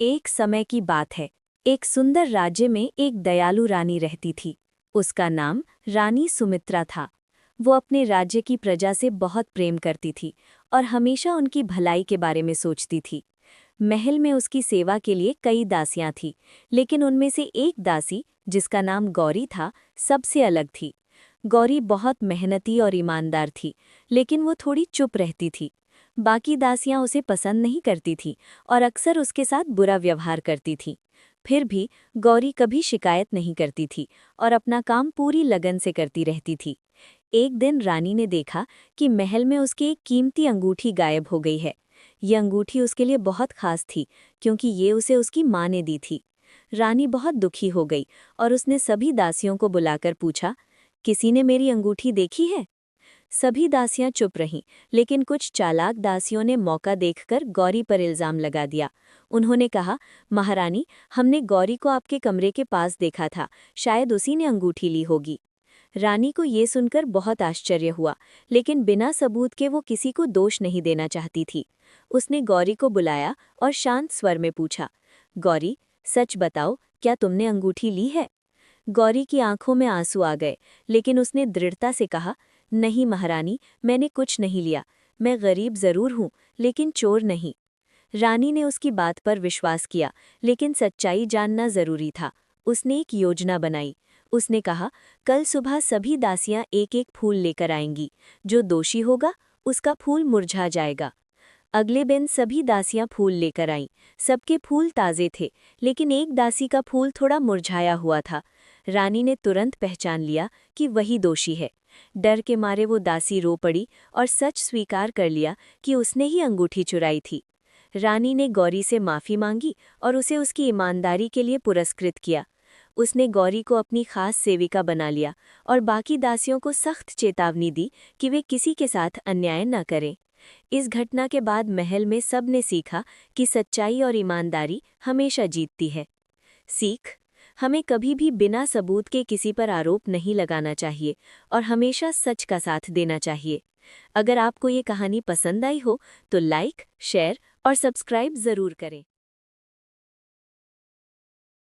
एक समय की बात है। एक सुंदर राज्य में एक दयालु रानी रहती थी। उसका नाम रानी सुमित्रा था। वो अपने राज्य की प्रजा से बहुत प्रेम करती थी और हमेशा उनकी भलाई के बारे में सोचती थी। महल में उसकी सेवा के लिए कई दासियां थीं, लेकिन उनमें से एक दासी, जिसका नाम गौरी था, सबसे अलग थी। गौरी बहुत मेहनती और ईमानदार थी, लेकिन वो थोड़ी चुप रहती थी। बाकी दासियां उसे पसंद नहीं करती थीं और अक्सर उसके साथ बुरा व्यवहार करती थीं। फिर भी गौरी कभी शिकायत नहीं करती थी और अपना काम पूरी लगन से करती रहती थी। एक दिन रानी ने देखा कि महल में उसकी एक कीमती अंगूठी गायब हो गई है। ये अंगूठी उसके लिए बहुत खास थी, क्योंकि ये उसे उसकी माँ ने दी थी। रानी बहुत दुखी हो गई और उसने सभी दासियों को बुलाकर पूछा, किसी ने मेरी अंगूठी देखी है? सभी दासियां चुप रहीं, लेकिन कुछ चालाक दासियों ने मौका देखकर गौरी पर इल्जाम लगा दिया। उन्होंने कहा, महारानी, हमने गौरी को आपके कमरे के पास देखा था, शायद उसी ने अंगूठी ली होगी। रानी को ये सुनकर बहुत आश्चर्य हुआ, लेकिन बिना सबूत के वो किसी को दोष नहीं देना चाहती थी। उसने गौरी को बुलाया और शांत स्वर में पूछा, गौरी, सच बताओ, क्या तुमने अंगूठी ली है? गौरी की आंखों में आंसू आ गए, लेकिन उसने दृढ़ता से कहा, नहीं महारानी, मैंने कुछ नहीं लिया। मैं गरीब जरूर हूँ, लेकिन चोर नहीं। रानी ने उसकी बात पर विश्वास किया, लेकिन सच्चाई जानना जरूरी था। उसने एक योजना बनाई। उसने कहा, कल सुबह सभी दासियां एक एक फूल लेकर आएंगी। जो दोषी होगा, उसका फूल मुरझा जाएगा। अगले दिन सभी दासियां फूल लेकर आईं। सबके फूल ताजे थे, लेकिन एक दासी का फूल थोड़ा मुरझाया हुआ था। रानी ने तुरंत पहचान लिया कि वही दोषी है। डर के मारे वो दासी रो पड़ी और सच स्वीकार कर लिया कि उसने ही अंगूठी चुराई थी। रानी ने गौरी से माफ़ी मांगी और उसे उसकी ईमानदारी के लिए पुरस्कृत किया। उसने गौरी को अपनी खास सेविका बना लिया और बाकी दासियों को सख्त चेतावनी दी कि वे किसी के साथ अन्याय न करें। इस घटना के बाद महल में सब ने सीखा कि सच्चाई और ईमानदारी हमेशा जीतती है। सीख, हमें कभी भी बिना सबूत के किसी पर आरोप नहीं लगाना चाहिए और हमेशा सच का साथ देना चाहिए। अगर आपको ये कहानी पसंद आई हो तो लाइक, शेयर और सब्सक्राइब ज़रूर करें।